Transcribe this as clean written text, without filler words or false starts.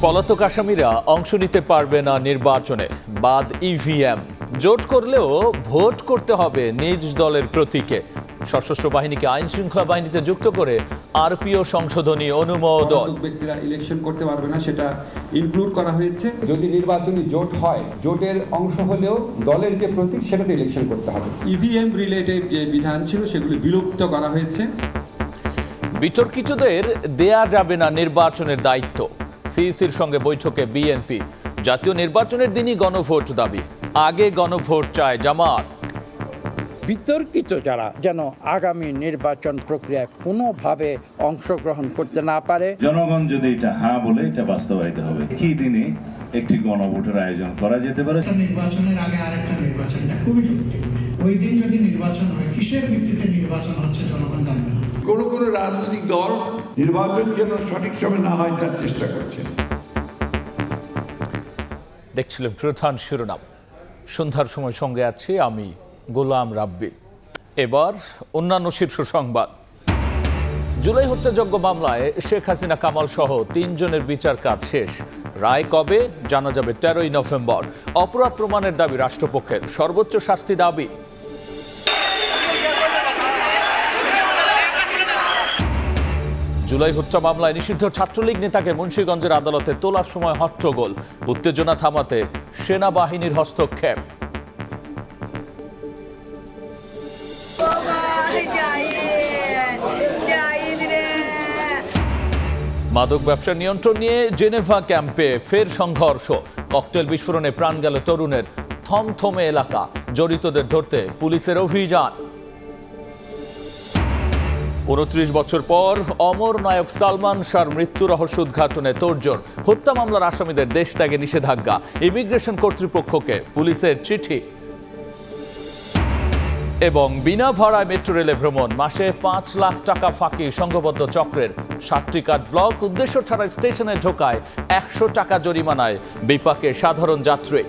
পলাতক আসামিরা অংশ নিতে পারবে না নির্বাচনে, বাদ ইভিএম। জোট করলেও ভোট করতে হবে নিজ দলের প্রতীকে। সশস্ত্র বাহিনীকে আইন শৃঙ্খলা বাহিনীতে যুক্ত করে আরপিও সংশোধনী অনুমোদন। ব্যক্তিরা ইলেকশন করতে পারবে না, সেটা ইনক্লুড করা হয়েছে। যদি নির্বাচনী জোট হয়, জোটের অংশ হলেও দলের যে প্রতীক সেটাতে ইলেকশন করতে হবে। ইভিএম রিলেটেড যে বিধান ছিল সেগুলি বিলুপ্ত করা হয়েছে। বিতর্কিতদের দেয়া যাবে না নির্বাচনের দায়িত্ব। সিইসির সঙ্গে বৈঠকে বিএনপি। জাতীয় নির্বাচনের দিনই গণভোট দাবি, আগে গণভোট চায় জামাত। বিতর্কিত যারা যেন আগামী নির্বাচন প্রক্রিয়ায় কোনোভাবে অংশগ্রহণ করতে না পারে। জনগণ যদি এটা হ্যাঁ বলে, এটা বাস্তবায়িত হবে। কি দিনে একটি গণভোটের আয়োজন করা যেতে পারে। নির্বাচনের আগে আরেকটা নির্বাচন, এটা খুবই জরুরি। ওই দিন যদি নির্বাচন হয়, কিসের ভিত্তিতে নির্বাচন হচ্ছে জনগণ জানবে না। কোনো রাজনৈতিক দল নির্বাচন যেন সঠিক সময় না হয় তার চেষ্টা করছে। দেখছিলেন প্রধান শিরোনাম। সন্ধ্যার সময় সঙ্গে আছি আমি গোলাম রাব্বি। এবার অন্যান্য শীর্ষ সংবাদ। জুলাই হত্যাযজ্ঞ মামলায় শেখ হাসিনা কামাল সহ 3 জনের বিচার কাজ শেষ। রায় কবে জানা যাবে 13ই নভেম্বর। অপরাধ প্রমাণের দাবি রাষ্ট্রপক্ষের, সর্বোচ্চ শাস্তি দাবি। জুলাই হত্যা মামলায় নিষিদ্ধ ছাত্রলীগ নেতাকে মুন্সিগঞ্জের আদালতে তোলার সময় হট্টগোল। উত্তেজনা থামাতে সেনাবাহিনীর হস্তক্ষেপ। মাদক ব্যবসা নিয়ন্ত্রণ নিয়ে জেনেভা ক্যাম্পে ফের সংঘর্ষ। ককটেল বিস্ফোরণে প্রাণ গেল তরুণের। থমথমে এলাকা, জড়িতদের ধরতে পুলিশের অভিযান। 29 বছর পর অমর নায়ক সালমান শাহর মৃত্যু রহস্য উদ্ঘাটনে তোড়জোড়। হত্যা মামলার আসামিদের দেশ ত্যাগে নিষেধাজ্ঞা। ইমিগ্রেশন কর্তৃপক্ষকে পুলিশের চিঠি। এবং বিনা ভাড়ায় মেট্রো রেলে ভ্রমণ, মাসে 5 লাখ টাকা ফাঁকি সংঘবদ্ধ চক্রের। 7টি কার্ড ব্লক, উদ্দেশ্য ছাড়া স্টেশনে ঢোকায় 100 টাকা জরিমানায় বিপাকে সাধারণ যাত্রী।